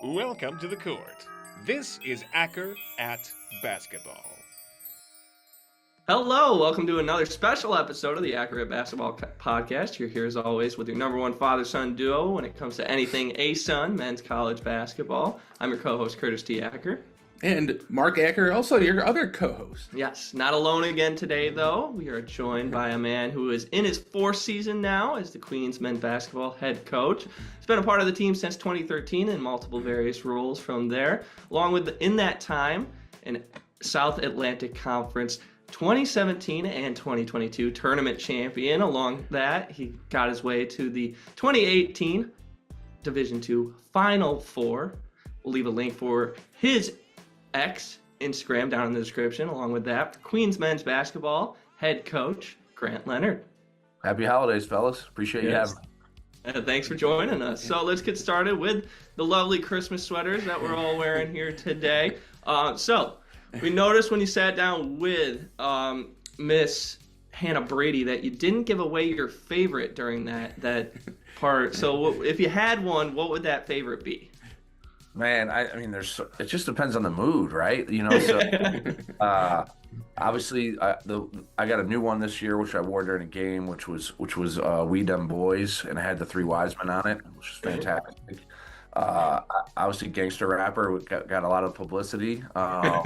Welcome to the court. This is Acker at Basketball. Hello, welcome to another special episode of the Acker Basketball podcast. You're here as always with your number one father-son duo when it comes to anything A-Sun, men's college basketball. I'm your co-host, Curtis T. Acker. And Mark Acker, also your other co-host. Yes, not alone again today, though. We are joined by a man who is in his fourth season now as the Queens men's basketball head coach. He's been a part of the team since 2013 in multiple various roles from there, along with, in that time, an South Atlantic Conference 2017 and 2022 tournament champion. Along that, he got his way to the 2018 Division II Final Four. We'll leave a link for his Instagram down in the description. Along with that, for Queens men's basketball head coach Grant Leonard. Happy holidays, fellas. Appreciate you having me. Thanks for joining us. So let's get started with the lovely Christmas sweaters that we're all wearing here today. So we noticed when you sat down with Miss Hannah Brady that you didn't give away your favorite during that part. So if you had one, what would that favorite be? Man, I mean, it just depends on the mood, right? You know, so obviously I got a new one this year, which I wore during a game, which was We Dem Boys, and it had the three wise men on it, which is fantastic. Obviously, gangster rapper got a lot of publicity. That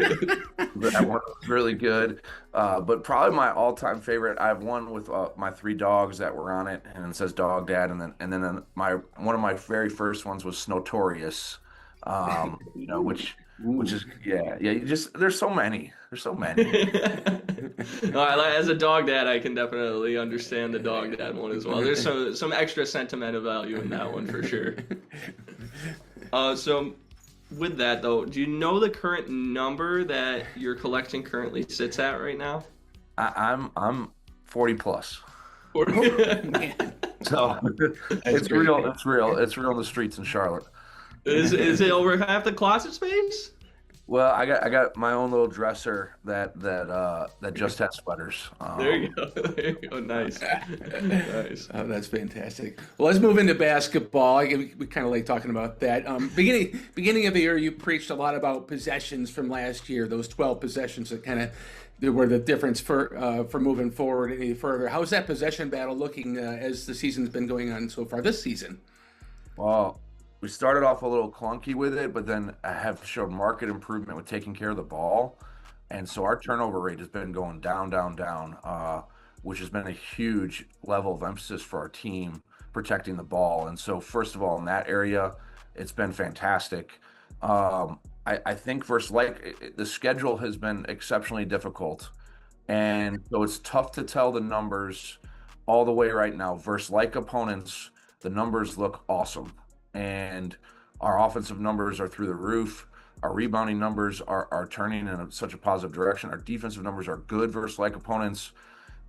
one was really good. But probably my all-time favorite, I have one with my three dogs that were on it, and it says Dog Dad, and then one of my very first ones was Snotorious. You know, which is there's so many. As a dog dad, I can definitely understand the dog dad one as well. There's some extra sentimental value in that one for sure. So with that though, do you know the current number that your collection currently sits at right now? I'm 40 plus. 40? So it's real. It's real in the streets in Charlotte. Is it over half the closet space? Well, I got my own little dresser that just has sweaters. There you go. Nice. Nice. Oh, that's fantastic. Well, let's move into basketball. We kind of like talking about that. Beginning of the year, you preached a lot about possessions from last year. Those 12 possessions that kind of were the difference for moving forward any further. How's that possession battle looking as the season's been going on so far this season? Well, we started off a little clunky with it, but then I have showed market improvement with taking care of the ball. And so our turnover rate has been going down, which has been a huge level of emphasis for our team, protecting the ball. And so first of all, in that area, it's been fantastic. I think the schedule has been exceptionally difficult. And so it's tough to tell the numbers all the way right now. Versus like opponents, the numbers look awesome. And our offensive numbers are through the roof. Our rebounding numbers are turning in such a positive direction. Our defensive numbers are good versus like opponents.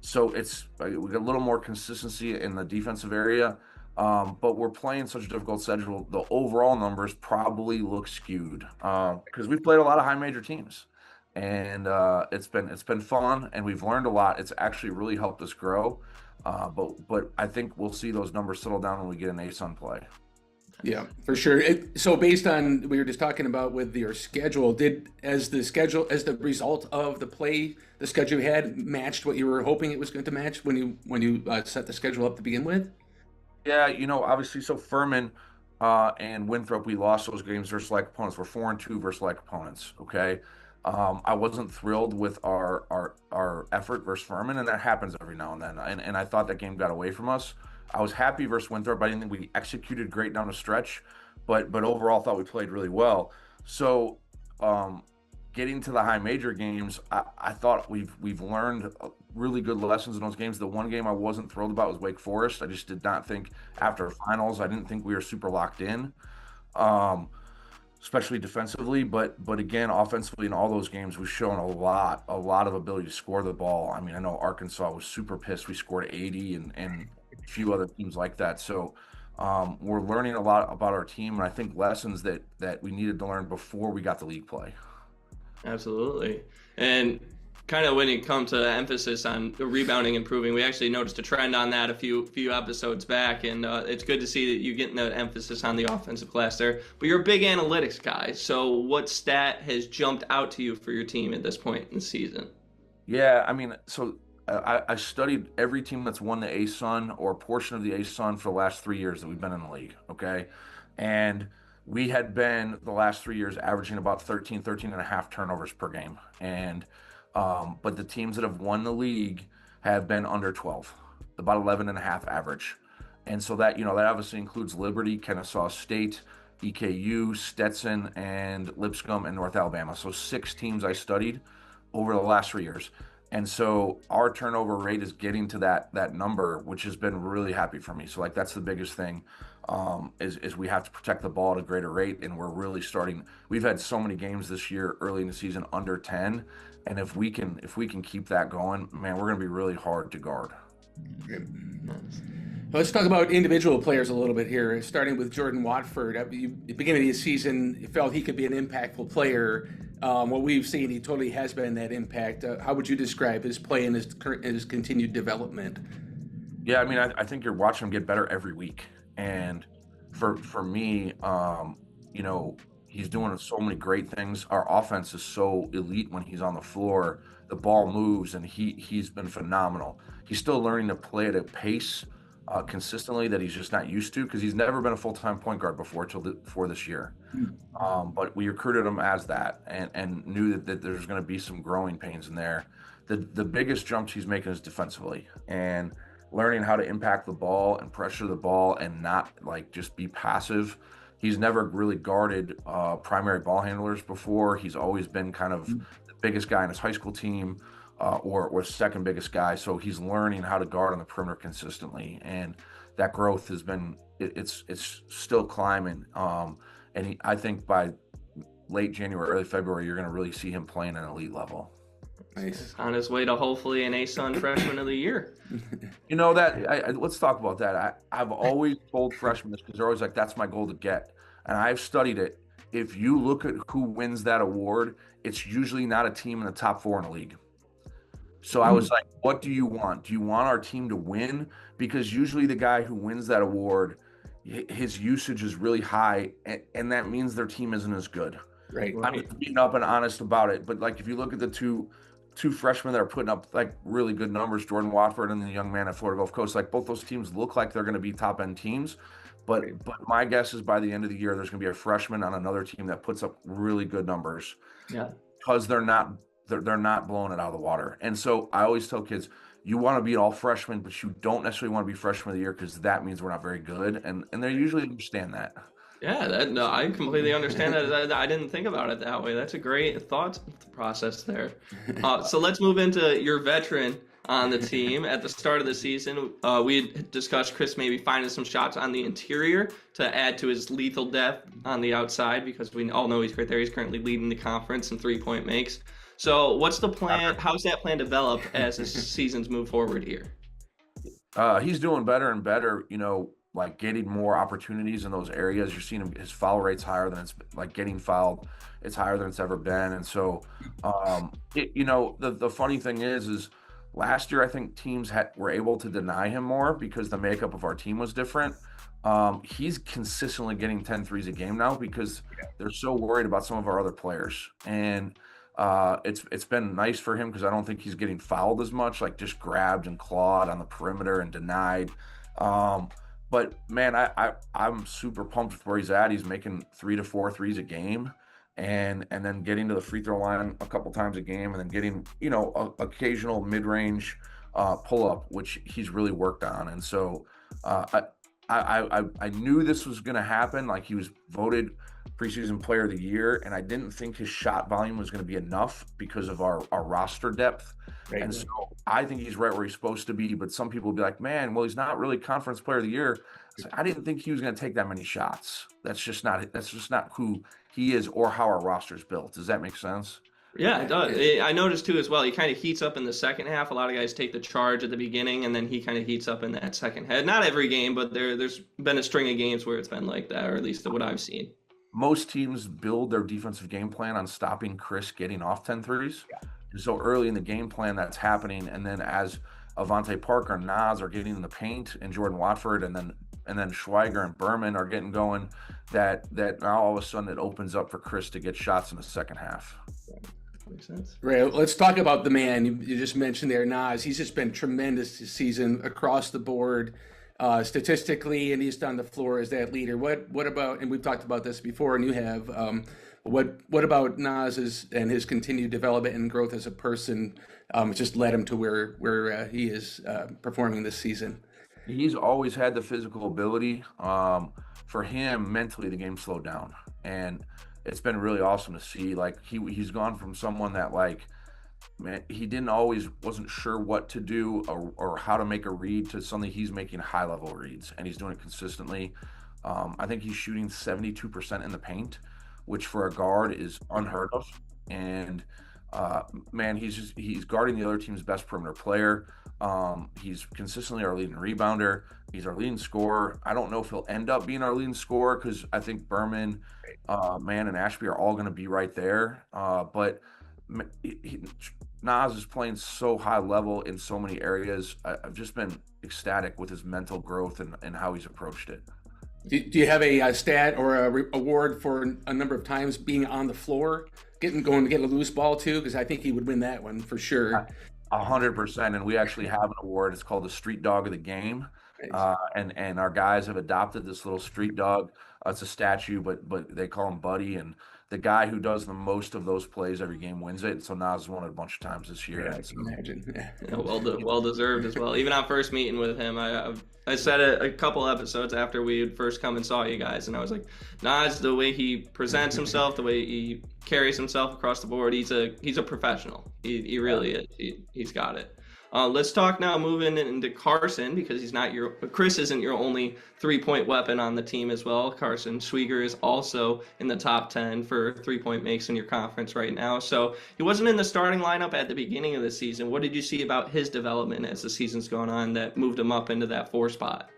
So we got a little more consistency in the defensive area, but we're playing such a difficult schedule. The overall numbers probably look skewed because we've played a lot of high major teams, and it's been fun, and we've learned a lot. It's actually really helped us grow, but I think we'll see those numbers settle down when we get an A-Sun play. Yeah, for sure. So based on we were just talking about with your schedule, as the result of the schedule you had matched what you were hoping it was going to match when you set the schedule up to begin with? Yeah, you know, obviously, so Furman and Winthrop, we lost those games versus like opponents. We're 4-2 versus like opponents. Okay, I wasn't thrilled with our effort versus Furman, and that happens every now and then. And I thought that game got away from us. I was happy versus Winthrop. I didn't think we executed great down the stretch, but overall thought we played really well. So getting to the high major games, I thought we've learned really good lessons in those games. The one game I wasn't thrilled about was Wake Forest. I just did not think after finals, I didn't think we were super locked in, especially defensively. But again, offensively in all those games, we've shown a lot of ability to score the ball. I mean, I know Arkansas was super pissed. We scored 80 and a few other teams like that. So we're learning a lot about our team, and I think lessons that we needed to learn before we got to league play. Absolutely. And kind of when it comes to emphasis on rebounding, improving, we actually noticed a trend on that a few episodes back, and it's good to see that you're getting that emphasis on the offensive glass there. But you're a big analytics guy, so what stat has jumped out to you for your team at this point in the season? Yeah, I mean, so I studied every team that's won the ASUN or a portion of the ASUN for the last 3 years that we've been in the league, okay? And we had been the last 3 years averaging about 13 and a half turnovers per game. And but the teams that have won the league have been under 12, about 11 and a half average. And so that, that obviously includes Liberty, Kennesaw State, EKU, Stetson, and Lipscomb and North Alabama. So 6 teams I studied over the last 3 years. And so our turnover rate is getting to that number, which has been really happy for me. So like that's the biggest thing, is we have to protect the ball at a greater rate, and we're really starting. We've had so many games this year early in the season under 10, and if we can keep that going, man, we're going to be really hard to guard. Let's talk about individual players a little bit here, starting with Jordan Watford. At the beginning of the season, you felt he could be an impactful player. What we've seen, he totally has been that impact. How would you describe his play and his continued development? Yeah, I mean, I think you're watching him get better every week. And for me, he's doing so many great things. Our offense is so elite when he's on the floor. The ball moves, and he's been phenomenal. He's still learning to play at a pace consistently that he's just not used to, because he's never been a full-time point guard before this year. But we recruited him as that, and knew that there's going to be some growing pains in there. The biggest jumps he's making is defensively, and learning how to impact the ball and pressure the ball and not like just be passive. He's never really guarded primary ball handlers before. He's always been kind of the biggest guy in his high school team, or second biggest guy. So he's learning how to guard on the perimeter consistently, and that growth has been it's still climbing. I think by late January, early February, you're going to really see him playing at an elite level. Nice. On his way to hopefully an ASUN freshman of the year. Let's talk about that. I've always told freshmen this, because they're always like, that's my goal to get. And I've studied it. If you look at who wins that award, it's usually not a team in the top 4 in the league. So I was like, what do you want? Do you want our team to win? Because usually the guy who wins that award, his usage is really high, and that means their team isn't as good. Right. I'm being up and honest about it. But like, if you look at the two freshmen that are putting up like really good numbers, Jordan Watford and the young man at Florida Gulf Coast, like both those teams look like they're going to be top end teams. But my guess is by the end of the year, there's going to be a freshman on another team that puts up really good numbers. Yeah. Because they're not blowing it out of the water. And so I always tell kids, you want to be all freshmen, but you don't necessarily want to be freshman of the year, because that means we're not very good. And they usually understand that. Yeah, I completely understand that. I didn't think about it that way. That's a great thought process there. So let's move into your veteran on the team. At the start of the season, we had discussed Chris maybe finding some shots on the interior to add to his lethal depth on the outside, because we all know he's great there. He's currently leading the conference in three-point makes. So what's the plan? How's that plan develop as the seasons move forward here? He's doing better and better, like getting more opportunities in those areas. You're seeing his foul rate's higher than it's like getting fouled. It's higher than it's ever been. And so, the funny thing is last year, I think teams were able to deny him more because the makeup of our team was different. He's consistently getting 10 threes a game now, because they're so worried about some of our other players. And it's been nice for him, because I don't think he's getting fouled as much, like just grabbed and clawed on the perimeter and denied. But man, I'm super pumped with where he's at. He's making 3 to 4 threes a game, and then getting to the free throw line a couple times a game, and then getting occasional mid-range pull up, which he's really worked on. And so I knew this was going to happen. Like, he was voted preseason player of the year, and I didn't think his shot volume was going to be enough because of our roster depth. Right. And so I think he's right where he's supposed to be, but some people will be like, man, well, he's not really conference player of the year. So I didn't think he was going to take that many shots. That's just not who he is or how our roster is built. Does that make sense? Yeah, it does. I noticed too as well, he kind of heats up in the second half. A lot of guys take the charge at the beginning, and then he kind of heats up in that second half. Not every game, but there's been a string of games where it's been like that, or at least what I've seen. Most teams build their defensive game plan on stopping Chris getting off 10 threes. so early in the game plan that's happening, and then as Avantae Parker and Nas are getting in the paint, and Jordan Watford, and then Schwieger and Berman are getting going, that now all of a sudden it opens up for Chris to get shots in the second half. Makes sense. Right. Let's talk about the man you just mentioned there, Nas. He's just been tremendous this season across the board, statistically, and he's on the floor as that leader. What about? And we've talked about this before, and you have. What about Nas and his continued development and growth as a person? Just led him to where he is performing this season. He's always had the physical ability. For him, mentally, the game slowed down, and it's been really awesome to see. Like he's gone from someone that man, he wasn't sure what to do or how to make a read, to suddenly he's making high level reads, and he's doing it consistently. I think he's shooting 72% in the paint, which for a guard is unheard of. And man, he's guarding the other team's best perimeter player. He's consistently our leading rebounder. He's our leading scorer. I don't know if he'll end up being our leading scorer, because I think Berman, Mann, and Ashby are all going to be right there. But Nas is playing so high level in so many areas. I've just been ecstatic with his mental growth and how he's approached it. Do you have a stat or a award for a number of times being on the floor, getting a loose ball too? Because I think he would win that one for sure. 100%, and we actually have an award. It's called the Street Dog of the Game, and our guys have adopted this little street dog. It's a statue, but they call him Buddy, and the guy who does the most of those plays every game wins it. So Nas won it a bunch of times this year. Yeah, I can imagine. Yeah, well deserved as well. Even on first meeting with him, I said it a couple episodes after we had first come and saw you guys, and I was like, Nas, the way he presents himself, the way he carries himself across the board, he's a professional. He really is. He's got it. Let's talk now, moving into Carson, because Chris isn't your only 3-point weapon on the team as well. Carson Schwieger is also in the top 10 for 3-point makes in your conference right now. So he wasn't in the starting lineup at the beginning of the season. What did you see about his development as the season's gone on that moved him up into that 4 spot?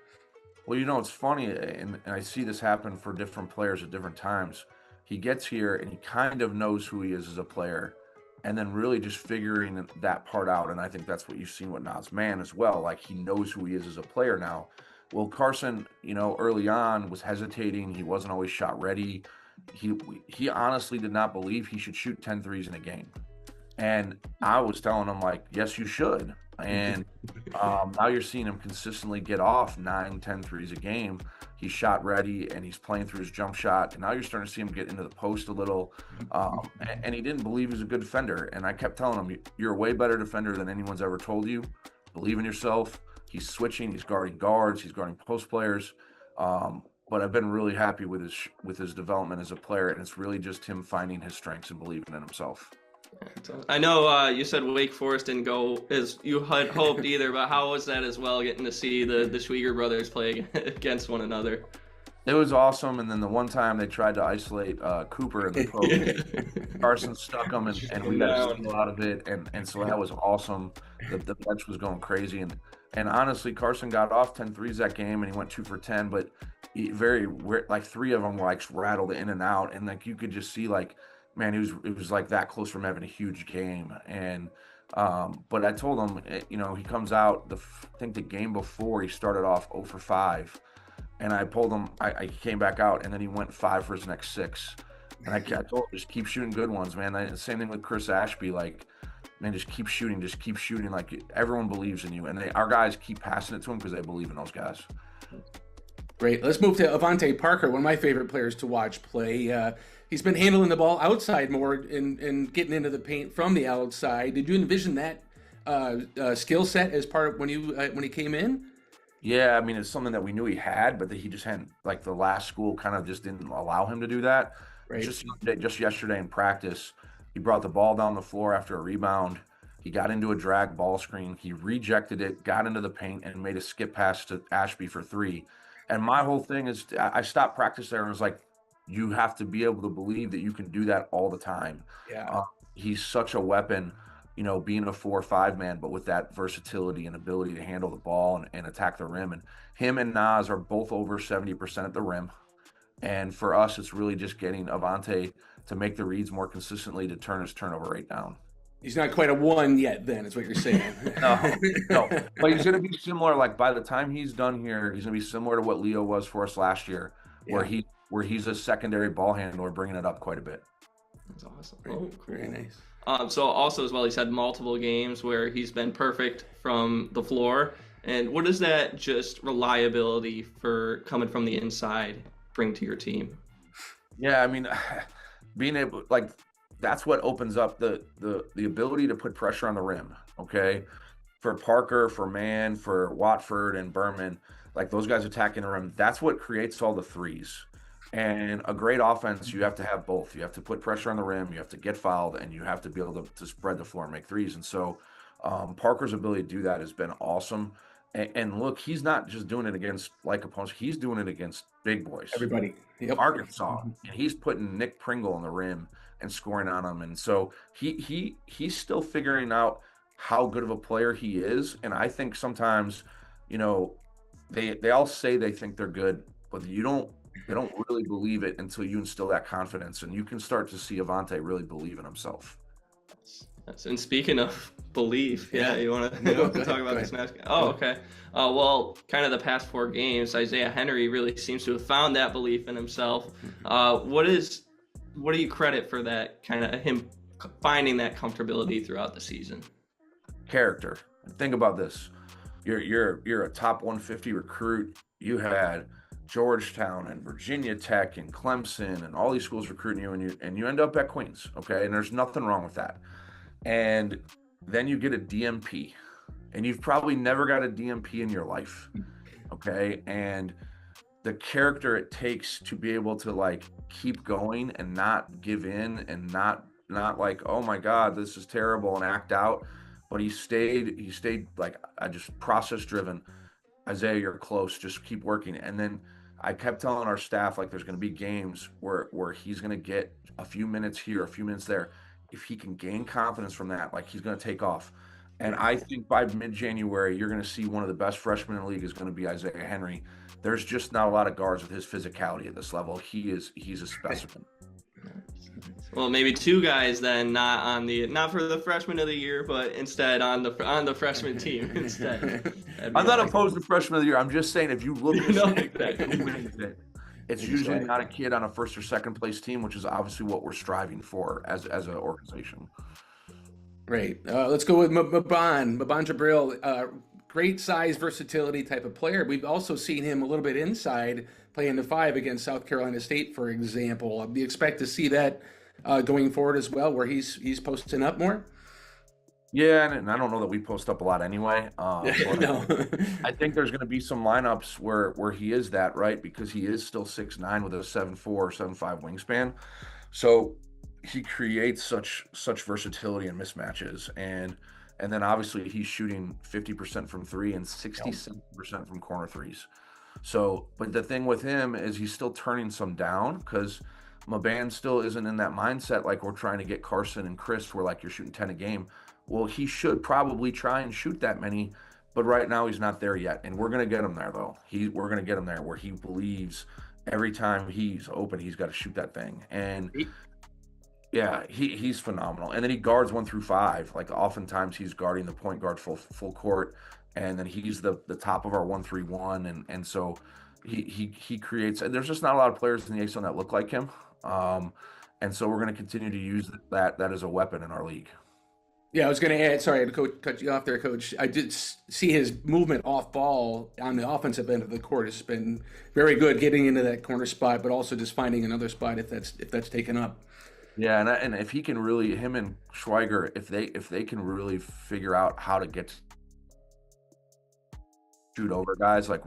Well, it's funny, and I see this happen for different players at different times. He gets here and he kind of knows who he is as a player, and then really just figuring that part out. And I think that's what you've seen with Nasir Mann as well. Like, he knows who he is as a player now. Well, Carson, early on was hesitating. He wasn't always shot ready. He honestly did not believe he should shoot 10 threes in a game. And I was telling him, yes, you should. And now you're seeing him consistently get off 9-10 threes a game. He's shot ready, and he's playing through his jump shot. And now you're starting to see him get into the post a little. And he didn't believe he was a good defender. And I kept telling him, you're a way better defender than anyone's ever told you. Believe in yourself. He's switching. He's guarding guards. He's guarding post players. But I've been really happy with his development as a player. And it's really just him finding his strengths and believing in himself. I know you said Wake Forest didn't go as you had hoped either, but how was that as well, getting to see the Schwieger brothers play against one another? It was awesome. And then the one time they tried to isolate Cooper in the post, Carson stuck him, and we got a steal out of it. And so that was awesome. The bench was going crazy. And honestly, Carson got off 10 threes that game, and he went 2 for 10, but he 3 of them were rattled in and out. And you could just see man, it was that close from having a huge game. And but I told him, he comes out, I think the game before, he started off 0 for 5. And I told him, I came back out, and then he went 5 for his next 6. And I told him, just keep shooting good ones, man. Same thing with Chris Ashby, man, just keep shooting. Everyone believes in you. And our guys keep passing it to him because they believe in those guys. Great. Let's move to Avantae Parker, one of my favorite players to watch play. He's been handling the ball outside more and getting into the paint from the outside. Did you envision that skill set as part of when he came in? Yeah, I mean, it's something that we knew he had, but that he just hadn't, the last school kind of just didn't allow him to do that. Right. Just yesterday in practice, he brought the ball down the floor after a rebound. He got into a drag ball screen. He rejected it, got into the paint, and made a skip pass to Ashby for 3. And my whole thing is, I stopped practice there and was like, you have to be able to believe that you can do that all the time. Yeah. He's such a weapon, being a 4 or 5 man, but with that versatility and ability to handle the ball and attack the rim. And him and Nas are both over 70% at the rim. And for us, it's really just getting Avantae to make the reads more consistently to turn his turnover rate down. He's not quite a 1 yet, then, is what you're saying. No. But he's going to be similar. Like by the time he's done here, he's going to be similar to what Leo was for us last year, where he's a secondary ball handler, bringing it up quite a bit. That's awesome. Oh, cool. Very nice. So also as well, he's had multiple games where he's been perfect from the floor. And what does that just reliability for coming from the inside bring to your team? Yeah, I mean, being able, like, that's what opens up the ability to put pressure on the rim, okay? For Parker, for Mann, for Watford and Berman, like those guys attacking the rim, that's what creates all the threes. And a great offense, you have to have both. You have to put pressure on the rim, you have to get fouled, and you have to be able to spread the floor and make threes. And so Parker's ability to do that has been awesome. And look, he's not just doing it against like opponents, he's doing it against big boys. Everybody. Yep. Arkansas. And he's putting Nick Pringle on the rim and scoring on him. And so he's still figuring out how good of a player he is. And I think sometimes, you know, they all say they think they're good, but they don't really believe it until you instill that confidence. And you can start to see Avantae really believe in himself. And speaking of belief, you want to talk about this match? Oh, okay. Well, kind of the past 4 games, Isaiah Henry really seems to have found that belief in himself. What do you credit for that, kind of him finding that comfortability throughout the season? Character. Think about this. You're a top 150 recruit. You had Georgetown and Virginia Tech and Clemson and all these schools recruiting you, and you end up at Queens, okay? And there's nothing wrong with that. And then you get a DMP, and you've probably never got a DMP in your life, okay? And the character it takes to be able to like keep going and not give in and not like, oh my God, this is terrible, and act out. But he stayed like, I just process driven. Isaiah, you're close, just keep working. And then I kept telling our staff, like, there's going to be games where he's going to get a few minutes here, a few minutes there. If he can gain confidence from that, like, he's going to take off. And I think by mid-January, you're going to see one of the best freshmen in the league is going to be Isaiah Henry. There's just not a lot of guards with his physicality at this level. He's a specimen. Well, maybe 2 guys then, not for the freshman of the year, but instead on the freshman team instead. I'm not opposed to freshman of the year. I'm just saying if you look at exactly. It's usually not a kid on a first or second place team, which is obviously what we're striving for as an organization. Right. Let's go with Maban Jabriel. Great size, versatility type of player. We've also seen him a little bit inside, playing the 5 against South Carolina State, for example. Do you expect to see that going forward as well, where he's posting up more? Yeah, and I don't know that we post up a lot anyway. No. I think there's going to be some lineups where he is that, right? Because he is still 6'9" with a 7'4", 7'5" wingspan. So he creates such versatility and mismatches. And then obviously he's shooting 50% from 3 and 67% from corner threes. So, but the thing with him is he's still turning some down because Maban still isn't in that mindset like we're trying to get Carson and Chris where like you're shooting 10 a game. Well, he should probably try and shoot that many, but right now he's not there yet. And we're going to get him there, though. We're going to get him there where he believes every time he's open, he's got to shoot that thing. And yeah, he's phenomenal. And then he guards 1 through 5. Like oftentimes he's guarding the point guard full court, and then he's the top of our 1-3-1, and so he creates. And there's just not a lot of players in the ASUN that look like him, and so we're going to continue to use that as a weapon in our league. Yeah, I was going to add, sorry to cut you off there, Coach. I did see his movement off ball on the offensive end of the court has been very good, getting into that corner spot, but also just finding another spot if that's taken up. Yeah, and if he can really, him and Schwieger, if they can really figure out how to shoot over guys, like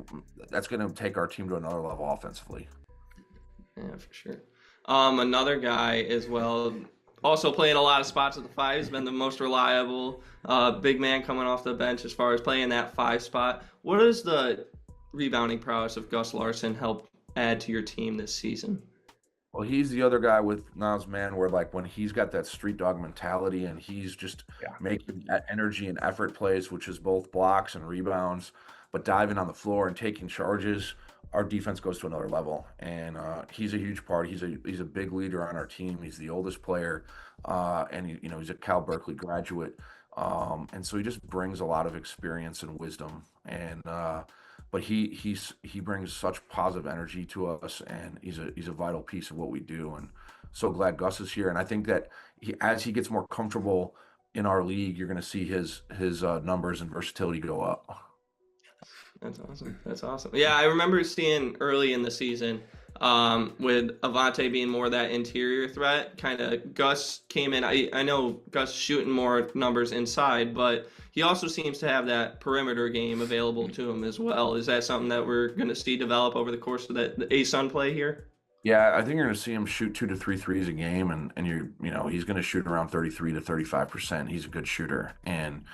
that's going to take our team to another level offensively. Yeah, for sure. Another guy as well. Also playing a lot of spots at the 5. He's been the most reliable big man coming off the bench as far as playing that 5 spot. What does the rebounding prowess of Gus Larson help add to your team this season? Well, he's the other guy with Nasir Mann where like when he's got that street dog mentality and he's just making that energy and effort plays, which is both blocks and rebounds, but diving on the floor and taking charges. our defense goes to another level, and he's a huge part. He's a big leader on our team. He's the oldest player, and he's a Cal Berkeley graduate, and so he just brings a lot of experience and wisdom. And but he brings such positive energy to us, and he's a vital piece of what we do. And so glad Gus is here. And I think that as he gets more comfortable in our league, you're going to see his numbers and versatility go up. That's awesome. That's awesome. Yeah, I remember seeing early in the season with Avantae being more that interior threat. Kind of Gus came in. I know Gus shooting more numbers inside, but he also seems to have that perimeter game available to him as well. Is that something that we're going to see develop over the course of the ASUN play here? Yeah, I think you're going to see him shoot 2 to 3 threes a game, and he's going to shoot around 33 to 35%. He's a good shooter, and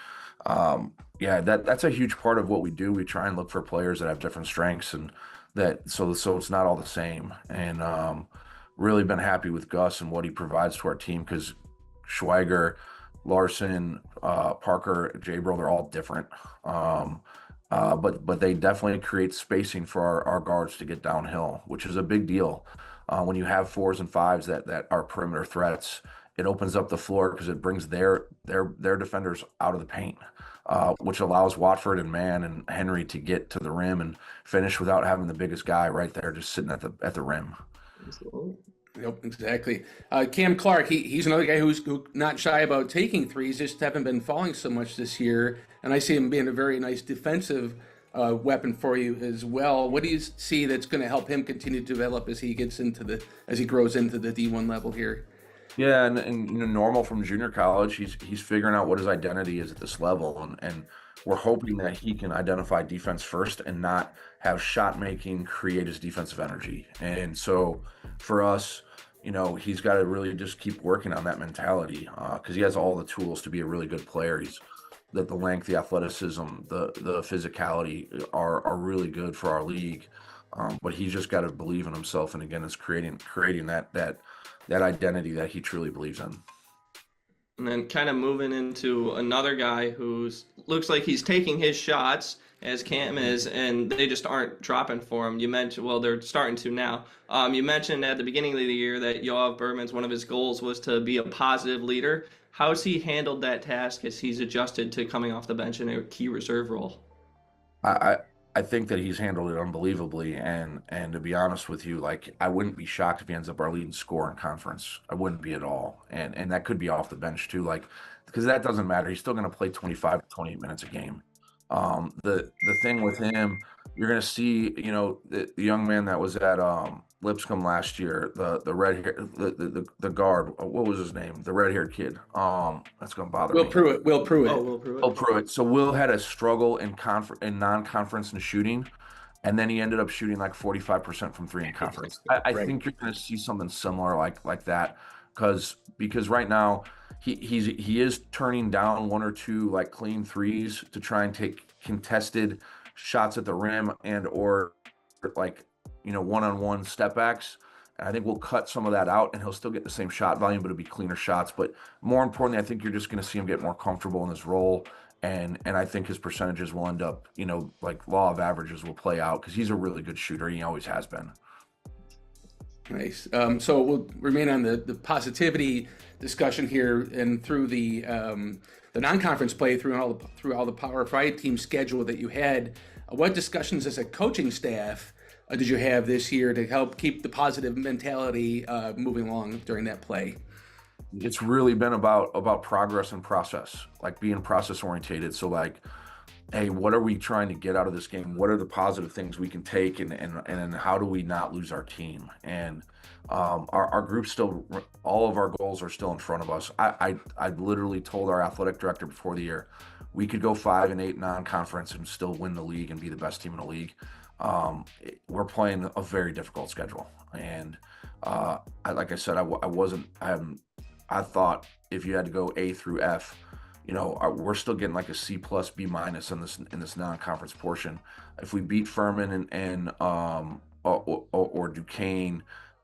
yeah, that's a huge part of what we do. We try and look for players that have different strengths, and that so it's not all the same. And really been happy with Gus and what he provides to our team, because Schwieger, Larson, Parker, Jabriel, they're all different. But they definitely create spacing for our guards to get downhill, which is a big deal. When you have 4s and 5s that are perimeter threats, it opens up the floor because it brings their defenders out of the paint, which allows Watford and Mann and Henry to get to the rim and finish without having the biggest guy right there just sitting at the rim. Yep, exactly. Kam Clark, he's another guy who's not shy about taking threes, just haven't been falling so much this year. And I see him being a very nice defensive weapon for you as well. What do you see that's going to help him continue to develop as he grows into the D1 level here? Yeah, and normal from junior college, he's figuring out what his identity is at this level, and we're hoping that he can identify defense first and not have shot making create his defensive energy. And so for us, he's got to really just keep working on that mentality, because he has all the tools to be a really good player. He's the length, the athleticism, the physicality are really good for our league, but he's just got to believe in himself. And again, it's creating that identity that he truly believes in. And then kind of moving into another guy who's looks like he's taking his shots as Kam is, and they just aren't dropping for him. You mentioned, well, they're starting to now. You mentioned at the beginning of the year that Yoav Berman's one of his goals was to be a positive leader. How's he handled that task as he's adjusted to coming off the bench in a key reserve role? I think that he's handled it unbelievably, and to be honest with you, I wouldn't be shocked if he ends up our leading scorer in conference. I wouldn't be at all, and that could be off the bench too, because that doesn't matter. He's still going to play 25 to 28 minutes a game. The thing with him, you're going to see, the young man that was at Lipscomb last year, the red hair, the guard, what was his name? The red-haired kid. That's going to bother me. Will Pruitt. Will Pruitt. Will Pruitt. So Will had a struggle in non-conference and shooting, and then he ended up shooting 45% from 3 in conference. I think you're going to see something similar like that, because right now he is turning down 1 or 2 clean threes to try and take contested shots at the rim and or one-on-one step backs. And I think we'll cut some of that out, and he'll still get the same shot volume, but it'll be cleaner shots. But more importantly, I think you're just going to see him get more comfortable in his role, and I think his percentages will end up, law of averages will play out, because he's a really good shooter. He always has been. Nice. So we'll remain on the positivity discussion here, and through the non-conference play, through all the Power 5 team schedule that you had. What discussions as a coaching staff did you have this year to help keep the positive mentality moving along during that play? It's really been about progress and process, being process orientated. So hey, what are we trying to get out of this game? What are the positive things we can take, and how do we not lose our team? And our group still, all of our goals are still in front of us. I literally told our athletic director before the year, we could go 5-8 non-conference and still win the league and be the best team in the league. We're playing a very difficult schedule, and like I said, I thought if you had to go A through F, we're still getting a C+, B- in this non-conference portion. If we beat Furman and or Duquesne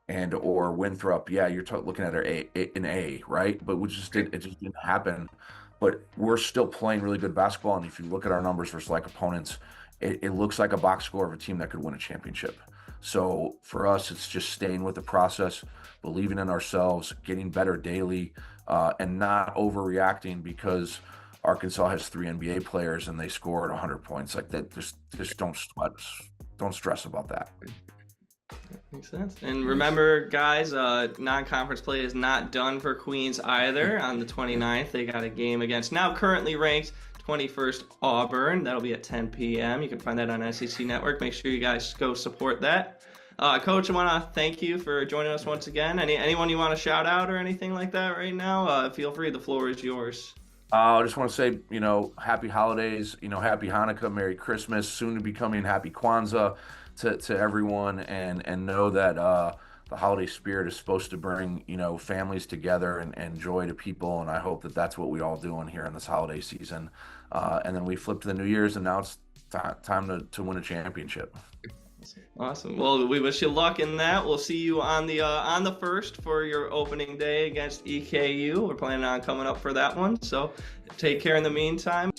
and or Winthrop, yeah, you're looking at an A, right? But it just didn't happen. But we're still playing really good basketball, and if you look at our numbers versus opponents, it looks like a box score of a team that could win a championship. So for us, it's just staying with the process, believing in ourselves, getting better daily, and not overreacting because Arkansas has 3 NBA players and they scored 100 points. Like that, just don't stress about that. Makes sense. And remember, guys, non-conference play is not done for Queens either. On the 29th, they got a game against now currently ranked 21st Auburn. That'll be at 10 p.m. You can find that on SEC Network. Make sure you guys go support that. Coach, I want to thank you for joining us once again. Anyone you want to shout out or anything like that right now? Feel free. The floor is yours. I just want to say, happy holidays, happy Hanukkah, Merry Christmas, soon to be coming happy Kwanzaa to everyone, and know that the holiday spirit is supposed to bring, families together and joy to people. And I hope that that's what we all do in here in this holiday season. And then we flip to the New Year's, and now it's time to win a championship. Awesome. Well, we wish you luck in that. We'll see you on the 1st for your opening day against EKU. We're planning on coming up for that one. So take care in the meantime.